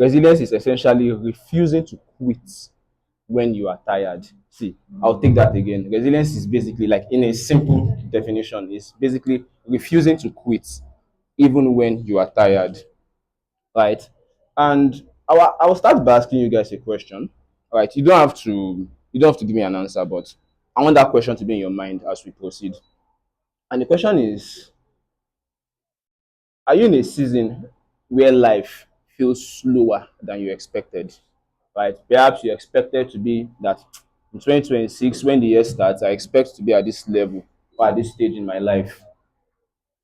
Resilience is essentially refusing to quit when you are tired. See, I'll take that again. Resilience is basically, like, in a simple definition, is basically refusing to quit even when you are tired, right? And I will start by asking you guys a question, right? You don't have to give me an answer, but I want that question to be in your mind as we proceed. And the question is, are you in a season where life feels slower than you expected? Right? Perhaps you expected to be that in 2026, when the year starts, I expect to be at this level or at this stage in my life.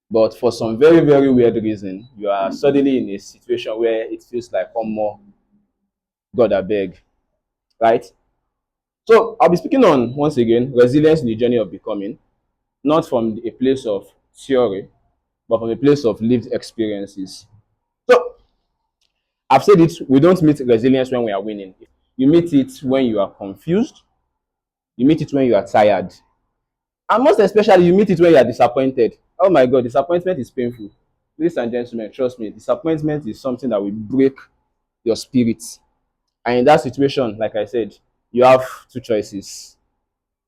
But for some very, very weird reason, you are suddenly in a situation where it feels like, oh, more, God, I beg. Right? So I'll be speaking on, once again, resilience in the journey of becoming, not from a place of theory, but from a place of lived experiences. So I've said it, we don't meet resilience when we are winning. You meet it when you are confused, you meet it when you are tired, and most especially, you meet it when you are disappointed. Oh my God, disappointment is painful. Ladies and gentlemen, trust me, disappointment is something that will break your spirit. And in that situation, like I said, you have two choices.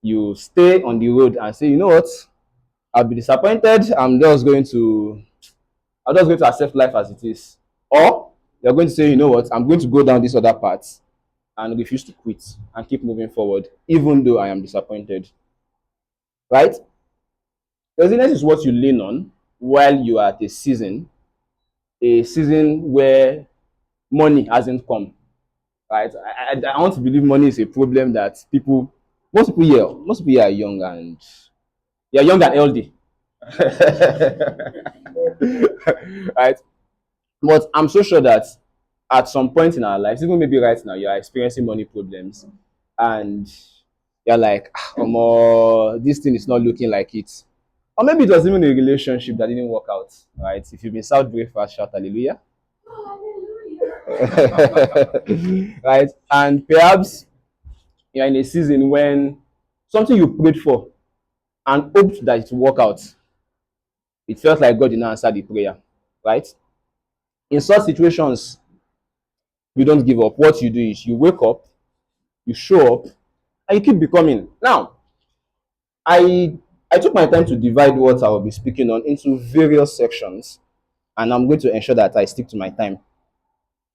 You stay on the road and say, you know what, I'll be disappointed. I'm just going to accept life as it is. Or you're going to say, you know what, I'm going to go down this other path and refuse to quit and keep moving forward, even though I am disappointed. Right? Resilience is what you lean on while you are at a season where money hasn't come. Right? I want to believe money is a problem that most people here are young and healthy. Right? But I'm so sure that at some point in our lives, even maybe right now, you are experiencing money problems, and you're like, this thing is not looking like it. Or maybe it was even a relationship that didn't work out, right? If you've been South breakfast, shout hallelujah. Right? And perhaps you're in a season when something you prayed for and hoped that it will work out, it felt like God did not answer the prayer, right? In such situations, you don't give up. What you do is you wake up, you show up, and you keep becoming. Now, I I took my time to divide what I will be speaking on into various sections, and I'm going to ensure that I stick to my time.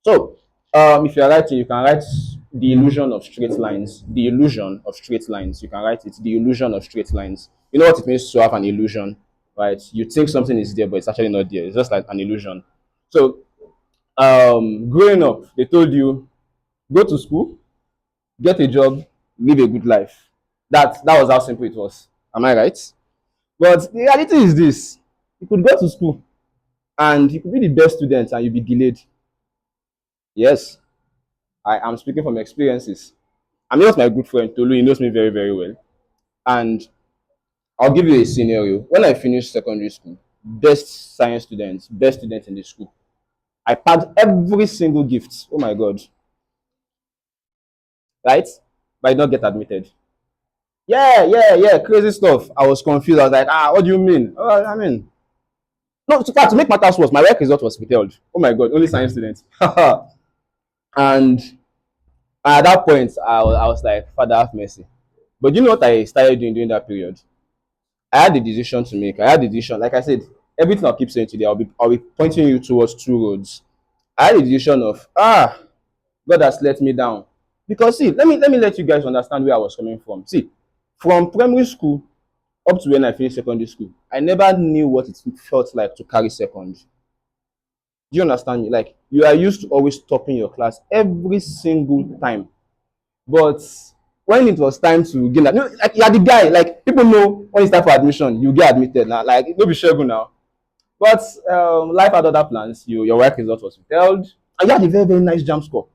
So, if you're writing, you can write the illusion of straight lines. The illusion of straight lines. You can write it. The illusion of straight lines. You know what it means to have an illusion, right? You think something is there, but it's actually not there. It's just like an illusion. So, growing up, they told you go to school, get a job, live a good life. That was how simple it was. Am I right? But the reality is this: you could go to school and you could be the best student and you'll be delayed. Yes, I am speaking from experiences. I'm just my good friend Tolu. He knows me very, very well. And I'll give you a scenario. When I finished secondary school, best student in the school. I packed every single gift. Oh my God, right? But I did not get admitted. Yeah, yeah, yeah, crazy stuff. I was confused. I was like, what do you mean? Oh, I mean, no, to make matters worse, my work result was withheld. Oh my God, only science students. And at that point, I was like, Father, have mercy. But you know what I started doing during that period? I had the decision to make. I had the decision, like I said, everything I'll keep saying today, I'll be pointing you towards two roads. I had the decision of, God has let me down. Because see, let me let you guys understand where I was coming from. See, from primary school up to when I finished secondary school, I never knew what it felt like to carry second. Do you understand me? Like, you are used to always topping your class every single time. But when it was time to gain that, like, you're the guy, like, people know when it's time for admission, you get admitted now. Like, no be sure now. But life had other plans. Your work result was withheld, and you had a very, very nice jump score.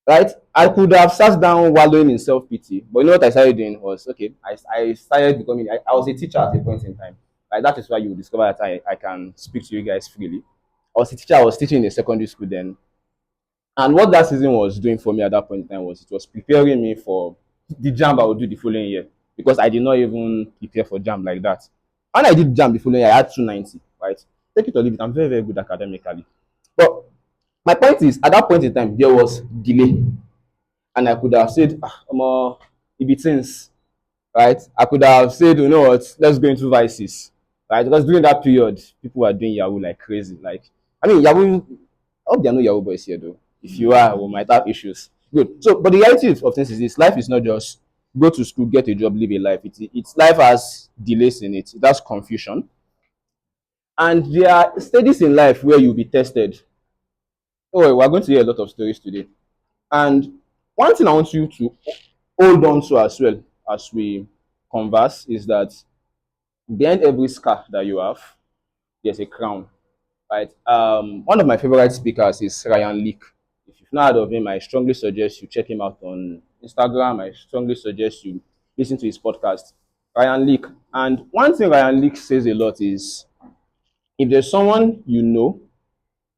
Right? I could have sat down wallowing in self pity, but you know what I started doing was, okay. I started becoming. I was a teacher at a point in time. Like, that is why you will discover that I can speak to you guys freely. I was a teacher. I was teaching in a secondary school then, and what that season was doing for me at that point in time was it was preparing me for the jam I would do the following year, because I did not even prepare for jam like that. When I did jam the following year, I had 290. Right? Take it or leave it. I'm very, very good academically, but My point is, at that point in time, there was delay, and I could have said, omo, it be things, right? I could have said, you know what, let's go into vices, right? Because during that period, people were doing Yahoo like crazy. Like, I mean, Yahoo, I hope there are no Yahoo boys here though. If you are, we might have issues. Good. So, but the reality of things is this: life is not just go to school, get a job, live a life. It's life has delays in it. It has confusion, and there are stages in life where you'll be tested. Oh, we're going to hear a lot of stories today. And one thing I want you to hold on to as well as we converse is that behind every scar that you have, there's a crown, right? One of my favorite speakers is Ryan Leak. If you've not heard of him, I strongly suggest you check him out on Instagram. I strongly suggest you listen to his podcast, Ryan Leak. And one thing Ryan Leak says a lot is if there's someone you know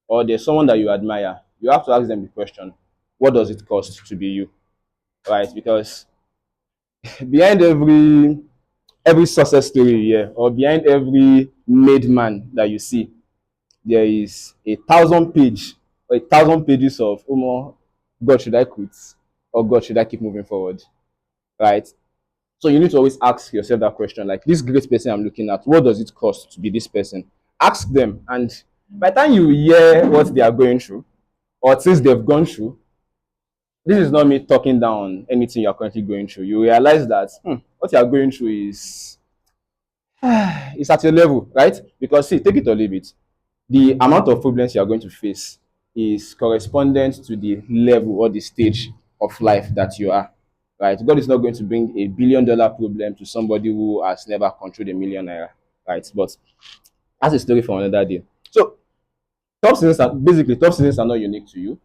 or there's someone that you admire, you have to ask them the question, what does it cost to be you? Right? Because behind every success story here or behind every made man that you see, there is a thousand page or a thousand pages of God should I quit or God should I keep moving forward? Right? So you need to always ask yourself that question, like this great person I'm looking at, what does it cost to be this person? Ask them, and by the time you hear what they are going through or things they've gone through, this is not me talking down anything you're currently going through. You realize that what you're going through is it's at your level, right? Because see, take it or leave it. The amount of problems you are going to face is correspondent to the level or the stage of life that you are. Right? God is not going to bring $1 billion problem to somebody who has never controlled a 1 million naira. Right? But that's a story for another day. So top seasons are not unique to you,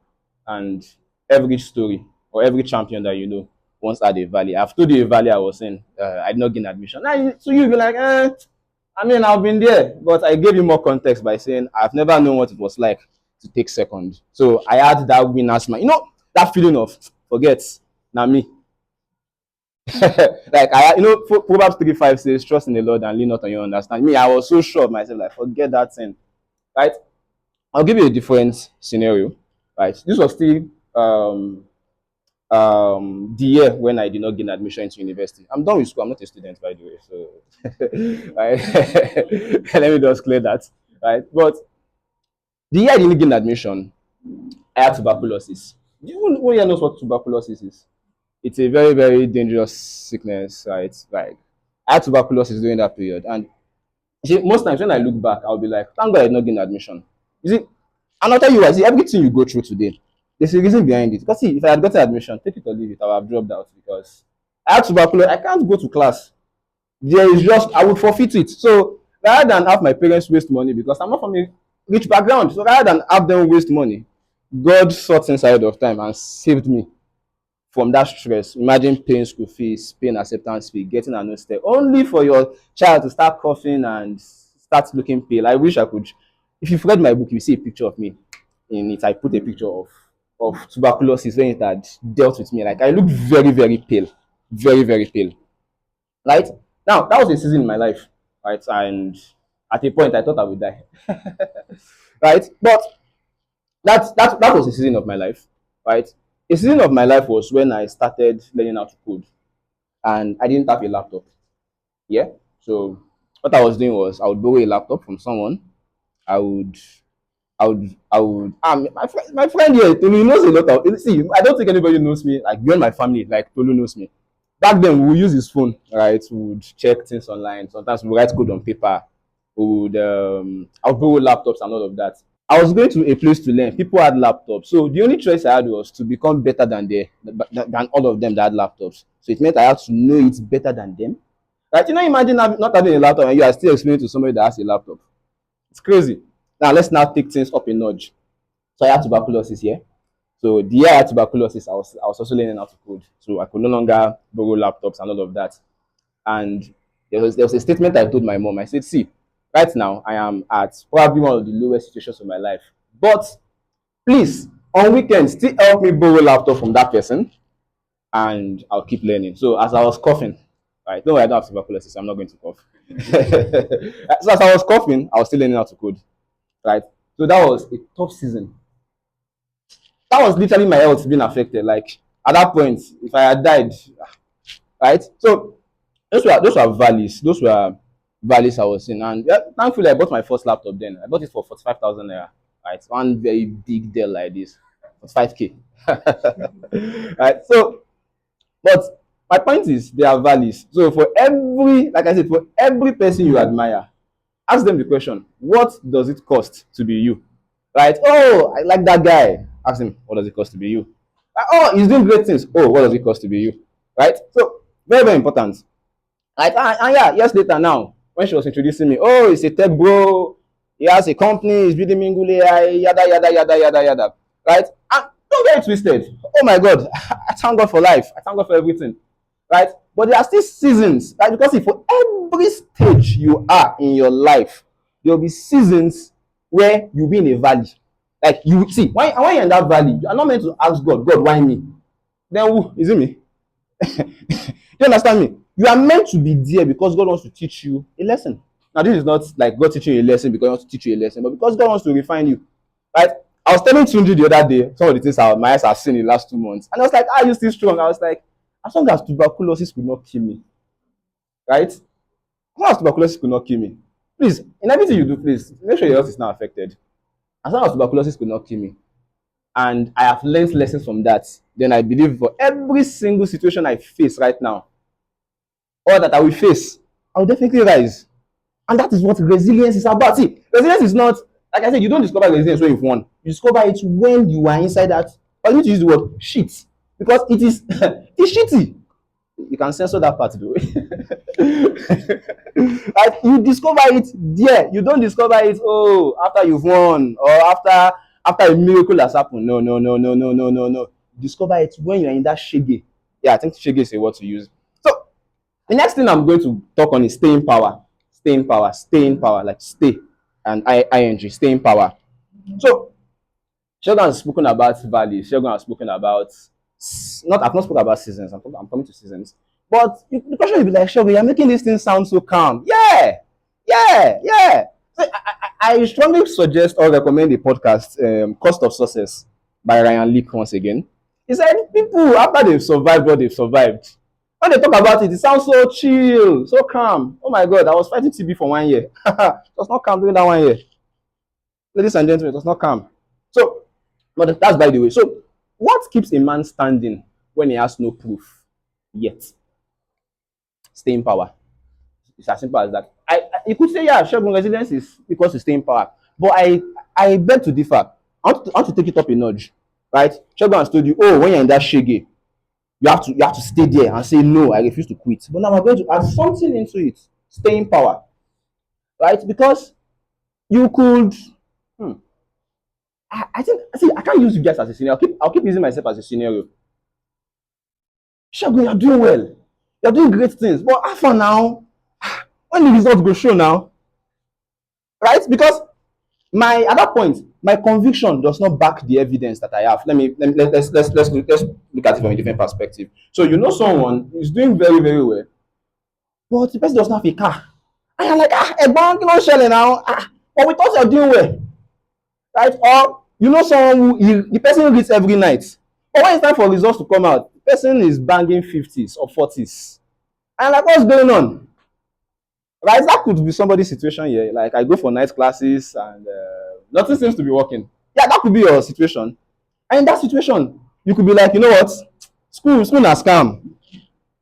and every story or every champion that you know once had a valley. I've told you a valley I was in. I did not gain admission. Now, so you'll be like, I mean, I've been there, but I gave you more context by saying I've never known what it was like to take second. So I had that winner's mind. You know, that feeling of forget, now me. Like Proverbs 3:5 says, trust in the Lord and lean not on your understanding. Me, I was so sure of myself, like forget that thing. Right? I'll give you a different scenario. Right? This was still the year when I did not gain admission into university. I'm done with school. I'm not a student, by the way. So, right? Let me just clear that. Right? But the year I didn't gain admission, I had tuberculosis. Who here knows what tuberculosis is? It's a very, very dangerous sickness, right? Like, I had tuberculosis during that period. And you see, most times when I look back, I'll be like, thank God I did not gain admission. You see, and I'll tell you why. See, everything you go through today, there's a reason behind it. Because see, if I had gotten admission, take it or leave it, I would have dropped out because I had tuberculosis. I can't go to class. There is just I would forfeit it. So rather than have my parents waste money because I'm not from a rich background, so rather than have them waste money, God sought inside of time and saved me from that stress. Imagine paying school fees, paying acceptance fee, getting an step, only for your child to start coughing and start looking pale. I wish I could. If you've read my book, you see a picture of me in it. I put a picture of tuberculosis when it had dealt with me. Like I looked very, very pale, very, very pale. Right now, that was a season in my life, right? And at a point, I thought I would die, right? But that was a season of my life, right? A season of my life was when I started learning how to code, and I didn't have a laptop. Yeah, so what I was doing was I would borrow a laptop from someone. I would, I would. My friend here, Tolu, knows a lot of. See, I don't think anybody knows me like beyond my family. Like Tolu knows me. Back then, we would use his phone, right? We would check things online. Sometimes we would write code on paper. We would, I would borrow laptops and all of that. I was going to a place to learn. People had laptops, so the only choice I had was to become better than all of them that had laptops. So it meant I had to know it better than them. Right? Imagine not having a laptop and you are still explaining to somebody that has a laptop. It's crazy. Now let's now take things up a notch. So I had tuberculosis here. So the year I had tuberculosis, I was also learning how to code. So I could no longer borrow laptops and all of that. And there was a statement I told my mom. I said, see, right now I am at probably one of the lowest situations of my life. But please, on weekends, still help me borrow laptop from that person and I'll keep learning. So as I was coughing, right? No, I don't have tuberculosis, I'm not going to cough. So as I was coughing, I was still learning how to code. Right? So that was a tough season. That was literally my health being affected. Like at that point, if I had died, right? So those were valleys. Those were valleys I was in, and yeah, thankfully I bought my first laptop. Then I bought it for 45,000 naira. Right, one very big deal like this, 5K. Right. So, but my point is, there are valleys. So for every, like I said, for every person you admire, ask them the question: what does it cost to be you? Right? Oh, I like that guy. Ask him, what does it cost to be you? Oh, he's doing great things. Oh, what does it cost to be you? Right? So very, very important. Right? And yeah, years later now, when she was introducing me, oh, he's a tech bro. He has a company. He's building Mingle AI, yada yada yada yada yada. Right? And don't get it twisted. Oh my God, I thank God for life. I thank God for everything. Right? But there are still seasons, right? Because if for every stage you are in your life, there will be seasons where you'll be in a valley. Like you see, when you're in that valley, you are not meant to ask God, God, why me? Then who is it me? You understand me? You are meant to be there because God wants to teach you a lesson. Now, this is not like God teaching you a lesson because He wants to teach you a lesson, but because God wants to refine you. Right? I was telling Tunji the other day some of the things my eyes have seen in the last 2 months. And I was like, are you still strong? I was like, as long as tuberculosis could not kill me, right? As long as tuberculosis could not kill me, please, in everything you do, please make sure your health is not affected. As long as tuberculosis could not kill me, and I have learned lessons from that, then I believe for every single situation I face right now, or that I will face, I will definitely rise. And that is what resilience is about. See, resilience is not, like I said, you don't discover resilience when you've won. You discover it when you are inside that, I need to use the word shit. Because it is it's shitty. You can censor that part though. Like you discover it there. You don't discover it, oh, after you've won or after a miracle has happened. No, no, no, no, no, no, no, no. Discover it when you're in that shege. Yeah, I think shege is a word to use. So the next thing I'm going to talk on is staying power. Staying power, staying power, like stay and ing, staying power. So Shogun has spoken about valleys. Shogun has spoken about not. I've not spoken about seasons. I'm coming to seasons. But the question will be like, Shogun, you're making this thing sound so calm. Yeah, yeah, yeah. So I strongly suggest or recommend the podcast "Cost of Success" by Ryan Leak once again. He said people after they've survived what they've survived, when they talk about it, it sounds so chill, so calm. Oh my God, I was fighting TB for 1 year. It was not calm during that 1 year. Ladies and gentlemen, it was not calm. So, but that's by the way. So, what keeps a man standing when he has no proof yet? Stay in power. It's as simple as that. You could say, yeah, sure, resilience is because you stay in power. But I beg to differ. I want to take it up a notch. Right? Shogun has told you, oh, when you're in that shege, you have to stay there and say no, I refuse to quit. But now we're going to add something into it. Stay in power. Right? Because you could I think see I can't use you guys as a scenario. I'll keep using myself as a scenario. Shagun, you're doing well. You're doing great things. But how far now? When the results go show now, right? Because my at that point, my conviction does not back the evidence that I have. Let's look at it from a different perspective. So you know someone is doing very, very well, but the person does not have a car. And you're like, Egbon, you know, Shelly now. But we thought you're doing well, right? Or you know someone the person reads every night. But when it's time for results to come out, the person is banging 50s or 40s. And like, what's going on? Right? That could be somebody's situation here. Like, I go for night classes and nothing seems to be working. Yeah, that could be your situation. And in that situation, you could be like, you know what? School has scam.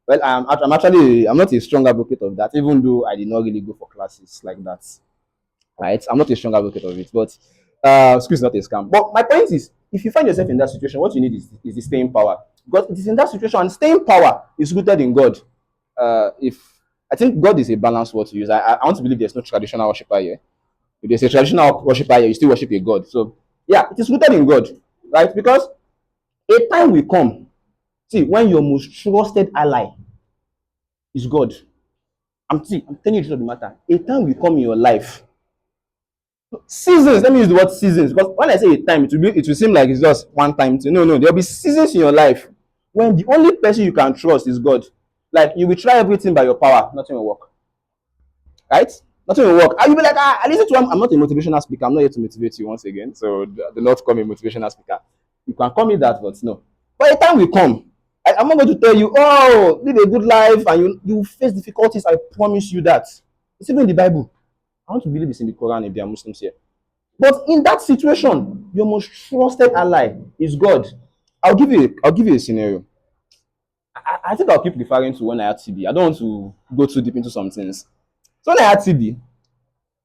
Well, I'm not a strong advocate of that, even though I did not really go for classes like that. Right? I'm not a strong advocate of it, but school is not a scam. But my point is, if you find yourself in that situation, what you need is the staying power. Because it is in that situation, and staying power is rooted in God. If I think God is a balanced word to use. I want to believe there's no traditional worshiper here. If there's a traditional worshiper here, you still worship a God. So yeah, it is rooted in God, right? Because a time will come. See, when your most trusted ally is God. I'm telling you the truth of the matter. A time will come in your life. Seasons. Let me use the word seasons because when I say a time, it will seem like it's just one time thing. No, no. There'll be seasons in your life when the only person you can trust is God. Like you will try everything by your power, nothing will work. Right? Nothing will work. And you'll be like, I listen to him. I'm not a motivational speaker. I'm not here to motivate you once again. So do not call me a motivational speaker. can call me that, but no. By the time we come, I'm not going to tell you, oh, live a good life and you face difficulties. I promise you that. It's even in the Bible. I want to believe it's in the Quran if there are Muslims here. But in that situation, your most trusted ally is God. I'll give you a scenario. I think I'll keep referring to when I had TB. I don't want to go too deep into some things. So when I had TB,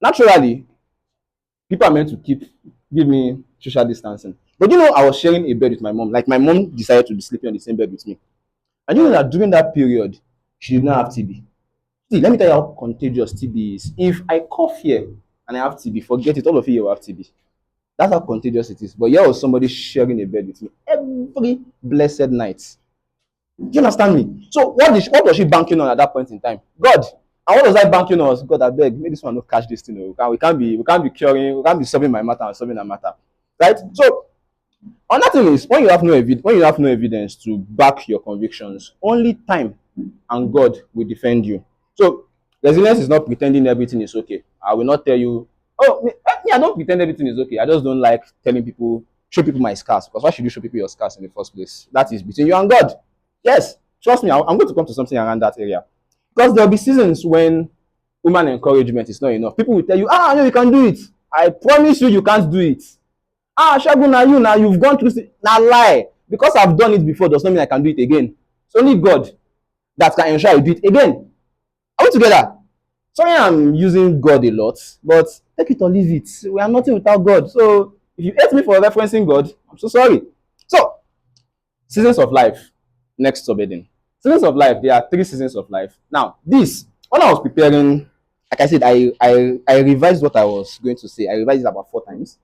naturally, people are meant to give me social distancing. But I was sharing a bed with my mom. Like my mom decided to be sleeping on the same bed with me. And that during that period, she did not have TB. See, let me tell you how contagious TB is. If I cough here and I have TB, forget it, all of you will have TB. That's how contagious it is. But here was somebody sharing a bed with me every blessed night. Do you understand me? So what was she banking on at that point in time? God. And what was I banking on? God, I beg, make this one not catch this thing. We can't be curing, we can't be solving my matter and solving that matter. Right? So another thing is when you have no evidence to back your convictions, only time and God will defend you. So resilience is not pretending everything is okay. I will not tell you, oh I don't pretend everything is okay. I just don't like show people my scars. Because why should you show people your scars in the first place? That is between you and God. Yes, trust me, I'm going to come to something around that area. Because there'll be seasons when human encouragement is not enough. People will tell you, no, you can do it. I promise you, you can't do it. Shagun, now you've gone through now lie. Because I've done it before does not mean I can do it again. It's only God that can ensure I do it again. Are we together? Sorry, I'm using God a lot, but take it or leave it. We are nothing without God. So if you hate me for referencing God, I'm so sorry. So, seasons of life. Next subheading. Seasons of life. There are 3 seasons of life. Now, when I was preparing, like I said, I revised what I was going to say. I revised it about 4 times.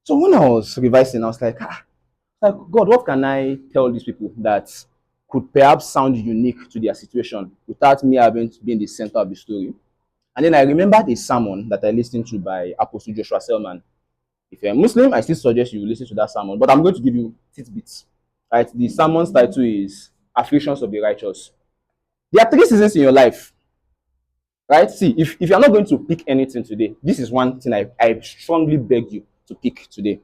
So when I was revising, I was like, God, what can I tell these people that could perhaps sound unique to their situation without me having to be in the center of the story? And then I remembered a sermon that I listened to by Apostle Joshua Selman. If you're a Muslim, I still suggest you listen to that sermon, but I'm going to give you tidbits. Right? The sermon's title is Afflictions of the Righteous. There are 3 seasons in your life. Right? See, if you're not going to pick anything today, this is one thing I strongly beg you to pick today.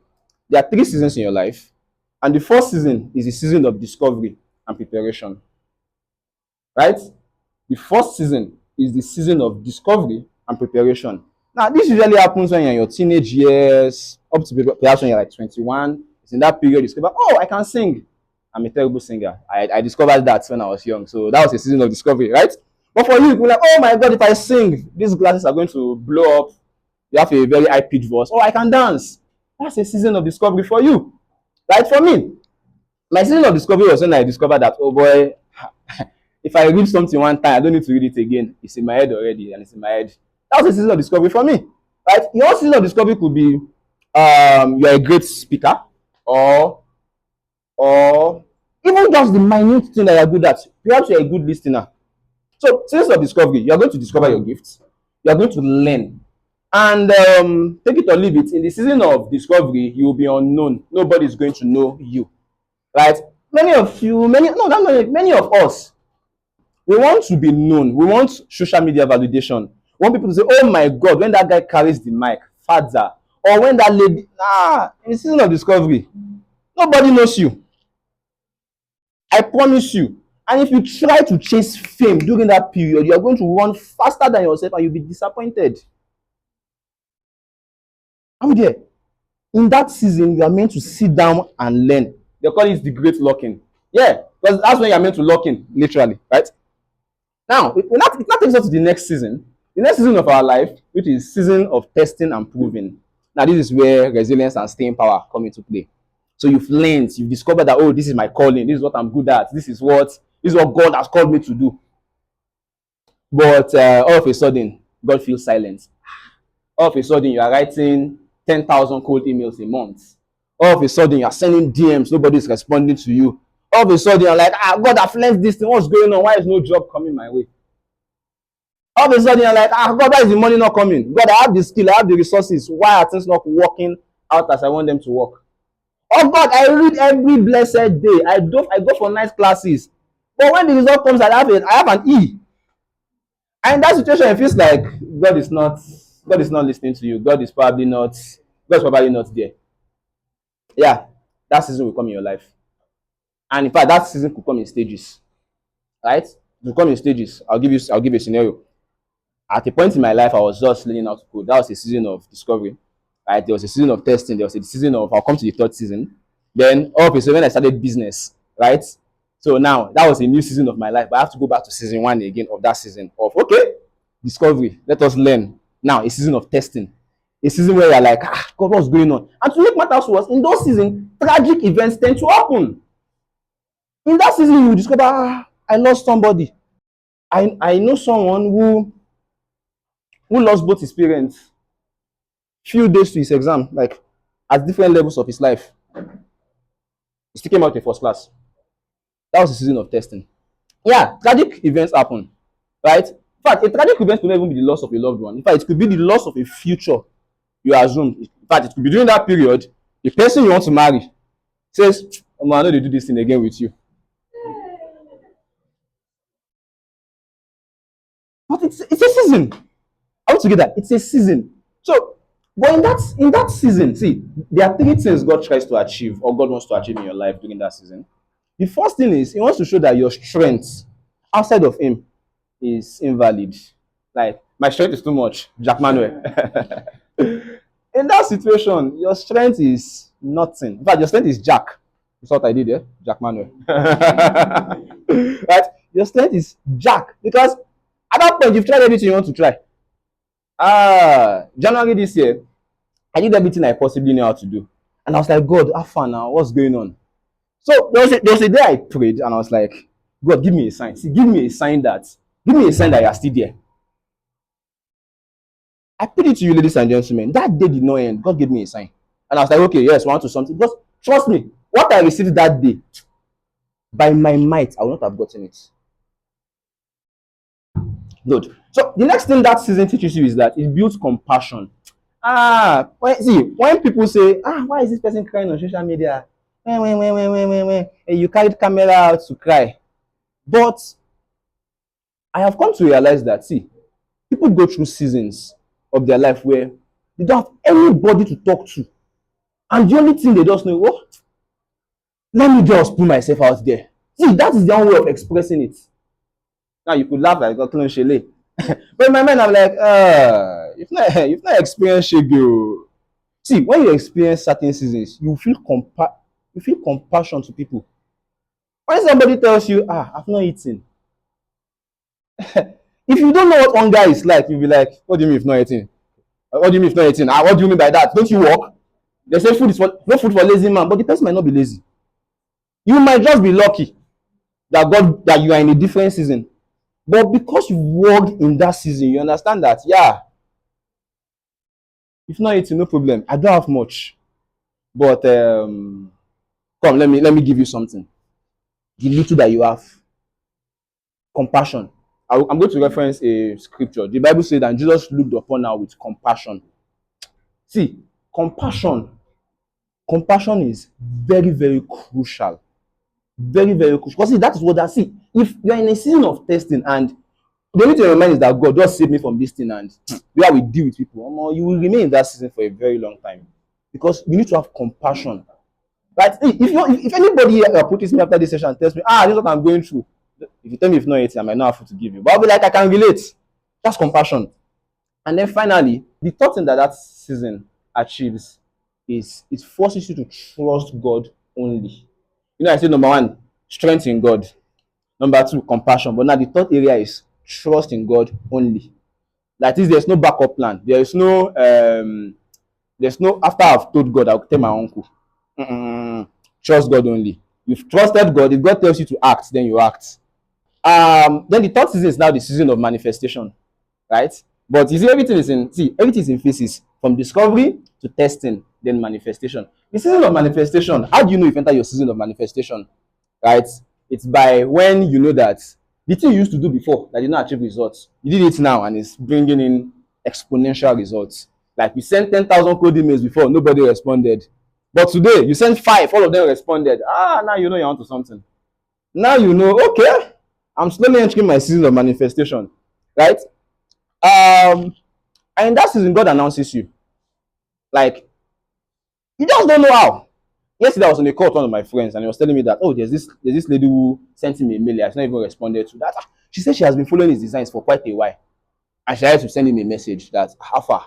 There are 3 seasons in your life, and the first season is the season of discovery and preparation. Right? The first season is the season of discovery and preparation. Now, this usually happens when you're in your teenage years, up to perhaps when you're like 21. It's in that period you discover, oh, I can sing. I'm a terrible singer. I discovered that when I was young. So that was a season of discovery, right? But for you, you're like, oh my God, if I sing, these glasses are going to blow up. You have a very high-pitched voice. Oh, I can dance. That's a season of discovery for you. Right? For me, my season of discovery was when I discovered that, oh boy, if I read something one time, I don't need to read it again. It's in my head already, and it's in my head. That was a season of discovery for me. Right? Your season of discovery could be you're a great speaker, or even just the minute thing that you're good at. Perhaps you're a good listener. So, seasons of discovery, you're going to discover your gifts. You're going to learn. And take it or leave it. In the season of discovery, you will be unknown. Nobody's going to know you. Right? Many of us, we want to be known. We want social media validation. We want people to say, oh my God, when that guy carries the mic, father, or when that lady, in the season of discovery, nobody knows you. I promise you. And if you try to chase fame during that period, you're going to run faster than yourself and you'll be disappointed. I'm there. In that season, you are meant to sit down and learn. They call it the great locking. Yeah, because that's when you're meant to lock in, literally, right? Now, it now takes us to the next season. The next season of our life, which is season of testing and proving. Now, this is where resilience and staying power come into play. So you've learned, you've discovered that, oh, this is my calling, this is what I'm good at, this is what God has called me to do. But all of a sudden, God feels silent. All of a sudden, you are writing 10,000 cold emails a month. All of a sudden, you are sending DMs, nobody is responding to you. All of a sudden, you're like, God, I've learned this thing, what's going on? Why is no job coming my way? All of a sudden, you're like, God, why is the money not coming? God, I have the skill, I have the resources. Why are things not working out as I want them to work? Oh God, I read every blessed day. I go for nice classes. But when the result comes, I have an E. And in that situation, it feels like God is not listening to you. God is probably not there. Yeah. that season will come in your life. And in fact, that season could come in stages, right? It will come in stages. I'll give you a scenario. At a point in my life, I was just learning how to code. That was a season of discovery, right? There was a season of testing. There was a season of, I'll come to the third season. Then, okay, so when I started business, right? So now that was a new season of my life, but I have to go back to season one again of that season of, okay, discovery. Let us learn. Now, a season of testing. A season where you're like, ah, God, what's going on? And to make matters worse, in those seasons, tragic events tend to happen. In that season, you discover, ah, I lost somebody. I know someone who lost both his parents few days to his exam, like at different levels of his life. He still came out in first class. That was the season of testing. Yeah, tragic events happen, right? In fact, a tragic event could not even be the loss of a loved one. In fact, it could be the loss of a future you assume. In fact, it could be during that period, the person you want to marry says, oh, I know they do this thing again with you. But it's a season. Altogether, it's a season. So, but in that season, see, there are three things God tries to achieve or God wants to achieve in your life during that season. The first thing is He wants to show that your strength outside of Him is invalid. Like my strength is too much, Jack Manuel. In that situation, your strength is nothing. In fact, your strength is Jack. That's what I did, eh? Jack Manuel. Right? Your strength is Jack because at that point you've tried everything you want to try. January this year, I did everything I possibly knew how to do. And I was like, God, how far now? What's going on? So there was a day I prayed and I was like, God, give me a sign. See, give me a sign that you're still there. I put it to you, ladies and gentlemen. That day did not end. God gave me a sign. And I was like, okay, yes, one to something. Because trust me, what I received that day, by my might, I would not have gotten it. Good. So the next thing that season teaches you is that it builds compassion. When people say, why is this person crying on social media? And you carried camera out to cry. But I have come to realize that, see, people go through seasons of their life where they don't have anybody to talk to. And the only thing they just know, oh, let me just put myself out there. See, that is the only way of expressing it. Now you could laugh like a clone shele. But in my mind, I'm like, you've not experienced shege. See, when you experience certain seasons, you feel compassion to people. When somebody tells you, I've not eaten. If you don't know what hunger is like, you'll be like, what do you mean if not eating? What do you mean if not eating? What do you mean by that? Don't you work? They say food is for no food for lazy man, but the person might not be lazy. You might just be lucky that you are in a different season. But because you worked in that season, you understand that, yeah, if not eating, no problem. I don't have much. But come, let me give you something. The little that you have. Compassion. I'm going to reference a scripture. The Bible says that Jesus looked upon her with compassion. See, compassion is very, very crucial. Very, very crucial. Because see, that is what I see. If you're in a season of testing and the only thing in your mind is that God just save me from this thing and the way we deal with people, you will remain in that season for a very long time. Because you need to have compassion. Right? If anybody approaches me after this session and tells me, this is what I'm going through, if you tell me if not eating, I might not have food to give you. But I'll be like, I can relate. That's compassion. And then finally, the third thing that season achieves is it forces you to trust God only. You know, I said number one, strength in God. Number two, compassion. But now the third area is trust in God only. That is, there's no backup plan. There's no after I've told God, I'll tell my uncle. Trust God only. You've trusted God. If God tells you to act, then you act. Then the third season is now the season of manifestation, right? But you see, everything is in phases from discovery to testing, then manifestation. The season of manifestation, how do you know if you enter your season of manifestation? Right? It's by when you know that the thing you used to do before that did not achieve results, you did it now and it's bringing in exponential results. Like you sent 10,000 code emails before, nobody responded. But today, you sent 5, all of them responded. Now you know you're onto something. Now you know, okay, I'm slowly entering my season of manifestation, right? And in that season, God announces you. Like, you just don't know how. Yesterday I was on a call with one of my friends and he was telling me that, oh, there's this lady who sent him a mail. He has not even responded to that. She said she has been following his designs for quite a while. And she had to send him a message that, how far?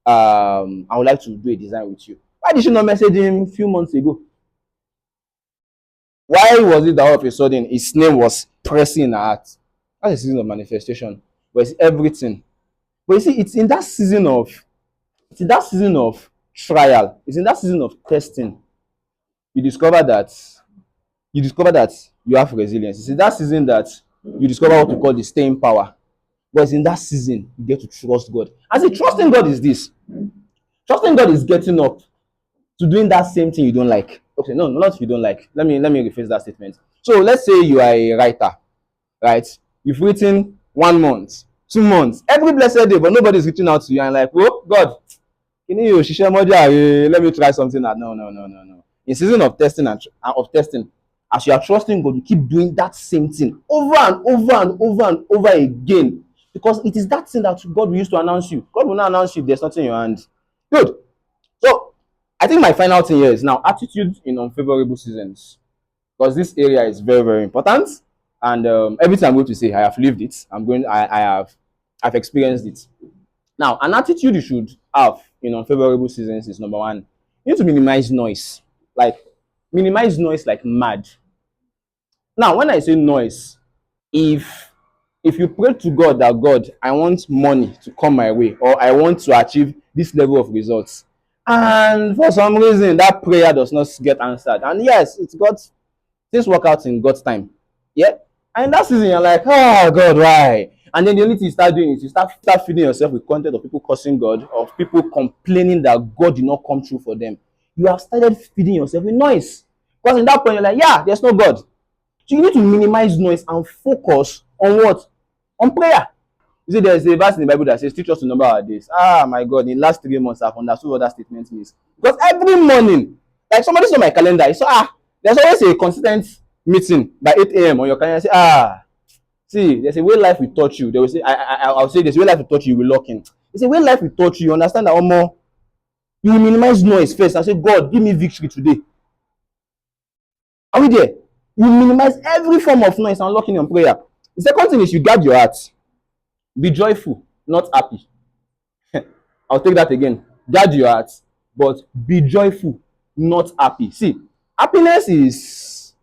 I would like to do a design with you. Why did she not message him a few months ago? Why was it that all of a sudden his name was pressing in her heart? That's a season of manifestation. But it's everything. But you see, it's in that season of trial, it's in that season of testing, you discover that you have resilience. It's in that season that you discover what we call the staying power. But it's in that season you get to trust God. And see, trusting God is this. Trusting God is getting up to doing that same thing you don't like. Okay, no, not you don't like. Let me rephrase that statement. So let's say you are a writer, right? You've written 1 month, 2 months, every blessed day, but nobody's reaching out to you and like, oh God, can you share more? Let me try something. No, no, no, no, no. In season of testing of testing, as you are trusting God, you keep doing that same thing over and over and over and over again. Because it is that thing that God will use to announce you. God will not announce you if there's nothing in your hand. Good. So I think my final thing here is now attitude in unfavorable seasons. Because this area is very, very important. And everything I'm going to say, I have lived it. I've experienced it. Now, an attitude you should have in unfavorable seasons is number one, you need to minimize noise. Like, minimize noise like mad. Now, when I say noise, if you pray to God that God, I want money to come my way, or I want to achieve this level of results, and for some reason that prayer does not get answered, and yes, it's God's, things work out in God's time. Yeah. And in that season, you're like, oh God, why? And then the only thing you start doing is you start feeding yourself with content of people cursing God, of people complaining that God did not come through for them. You have started feeding yourself with noise. Because in that point, you're like, yeah, there's no God. So you need to minimize noise and focus on what? On prayer. You see, there's a verse in the Bible that says, teach us to number our days. Ah, my God, in the last 3 months, I've understood what that statement means. Because every morning, like somebody saw my calendar, I saw, there's always a consistent meeting by 8 a.m. on your calendar. I say, see, there's a way life will touch you. They will say, I'll say, there's a way life will touch you, you will lock in. There's a way life will touch you. You understand that, more. You will minimize noise first and say, God, give me victory today. Are we there? You minimize every form of noise and lock in your prayer. The second thing is you guard your heart. Be joyful, not happy. I'll take that again. Guard your heart, but be joyful, not happy. See, happiness is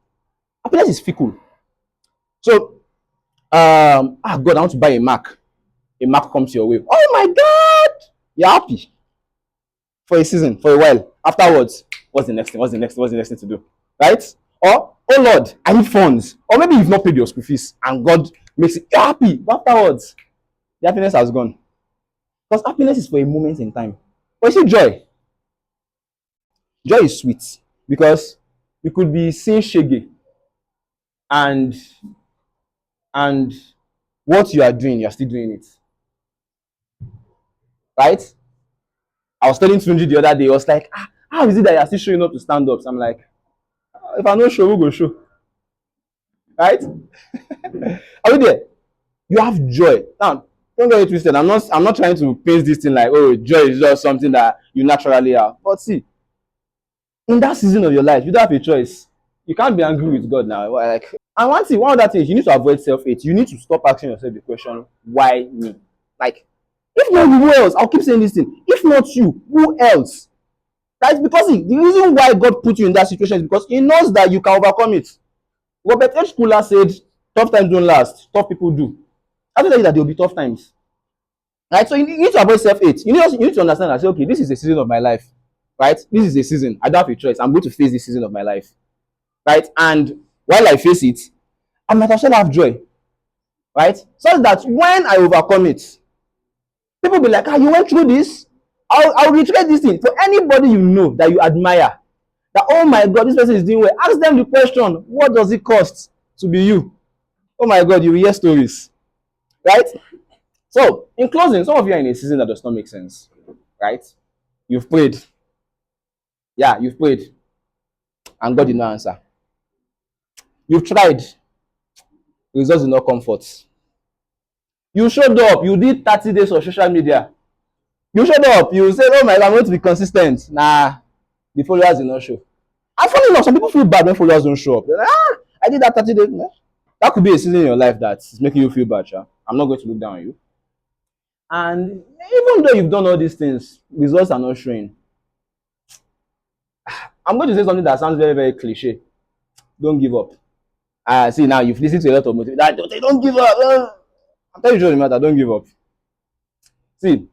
fickle. So, God, I want to buy a Mac. A Mac comes your way. Oh my God, you're happy for a season, for a while. Afterwards, what's the next thing? What's the next thing? What's the next thing to do? Right? Or, oh Lord, I need funds. Or maybe you've not paid your school fees and God makes you happy. But afterwards, the happiness has gone. Because happiness is for a moment in time. But you see, joy. Joy is sweet. Because you could be seeing shege and what you are doing, you're still doing it. Right? I was telling Tunji the other day, I was like, how is it that you're still showing up to stand-ups? I'm like, if I no show, we go show. Right? Are we there? You have joy. Now, don't get it twisted. I'm not trying to paint this thing like, oh, joy is just something that you naturally have. But see, in that season of your life, you don't have a choice. You can't be angry with God now. Like, and one other thing is you need to avoid self-hate. You need to stop asking yourself the question, why me? Like, if not you, who else? I'll keep saying this thing. If not you, who else? Right? Because the reason why God put you in that situation is because He knows that you can overcome it. Robert H. Kula said, tough times don't last, tough people do. I don't tell you that there will be tough times. Right? So you need to avoid self-hate. You need to understand that, say, okay, this is a season of my life. Right? This is a season. I don't have a choice. I'm going to face this season of my life. Right? And while I face it, I might as well have joy. Right? So that when I overcome it, people be like, you went through this? I'll reiterate this thing. For anybody you know that you admire, that, oh my God, this person is doing well, ask them the question, what does it cost to be you? Oh my God, you will hear stories. Right? So, in closing, some of you are in a season that does not make sense. Right? You've prayed. Yeah, you've prayed. And God did not answer. You've tried. Results did not comfort. You showed up. You did 30 days of social media. You showed up. You said, oh my God, I'm going to be consistent. Nah, the followers did not show. And funny enough, some people feel bad when followers don't show up. They're like, ah, I did that 30 days. Nah. That could be a season in your life that's making you feel bad. Sha. I'm not going to look down on you. And even though you've done all these things, results are not showing. I'm going to say something that sounds very, very cliche. Don't give up. See, now you've listened to a lot of motivation. Don't give up. I'm telling you the matter. Don't give up. See,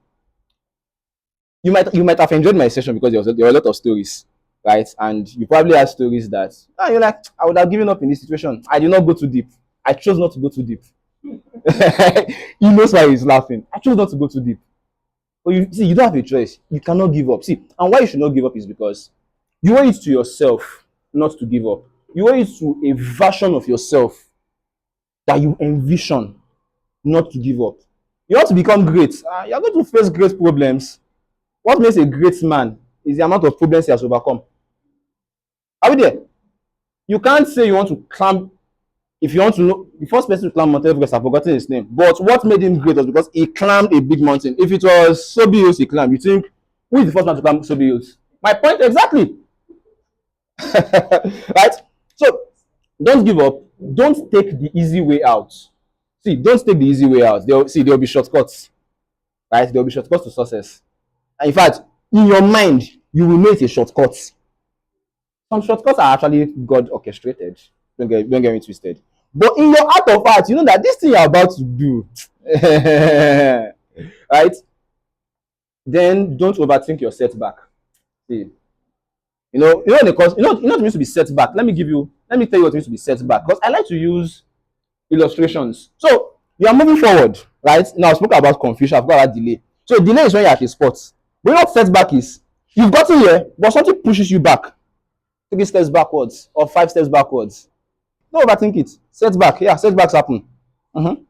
you might have enjoyed my session because there were a lot of stories, right? And you probably had stories that you're like, I would have given up in this situation. I did not go too deep. I chose not to go too deep. He knows why he's laughing. I chose not to go too deep. But you see, you don't have a choice. You cannot give up. See, and why you should not give up is because you owe it to yourself not to give up. You owe it to a version of yourself that you envision not to give up. You want to become great. You're going to face great problems. What makes a great man is the amount of problems he has overcome. Are we there? You can't say you want to climb. If you want to know, the first person to climb Mount Everest, I've forgotten his name. But what made him great was because he climbed a big mountain. If it was Sobi Hills he climbed, you think, who is the first man to climb Sobi Hills? My point exactly. Right? So, don't give up. Don't take the easy way out. See, don't take the easy way out. There'll be shortcuts. Right? There'll be shortcuts to success. And in fact, in your mind, you will know it's a shortcut. Some shortcuts are actually God orchestrated. Don't get me twisted. But in your heart of hearts, you know that this thing you're about to do, right? Then don't overthink your setback. See, what it means to be setback. Let me tell you what it means to be setback. Because I like to use illustrations. So you are moving forward, right? Now I spoke about confusion, I spoke about delay. So delay is when you're at a spot. But you know what setback is? You've gotten here, but something pushes you back. 3 steps backwards or 5 steps backwards. Don't overthink it. Setback. Yeah, setbacks happen. Mm-hmm.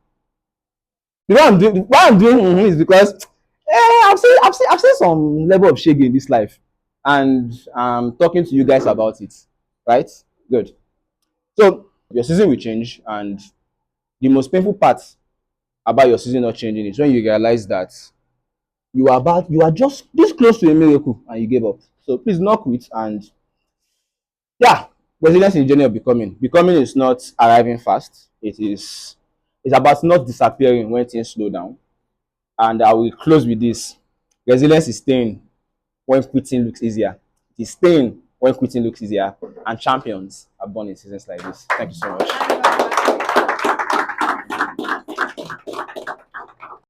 Why I'm doing is because I've seen some level of shaggy in this life, and I'm talking to you guys about it. Right? Good. So your season will change, and the most painful part about your season not changing is when you realize that you are just this close to a miracle and you gave up. So please not quit. And yeah, resilience in the journey of becoming. Becoming is not arriving fast. It's about not disappearing when things slow down. And I will close with this. Resilience is staying when quitting looks easier. It is staying when quitting looks easier. And champions are born in seasons like this. Thank you so much.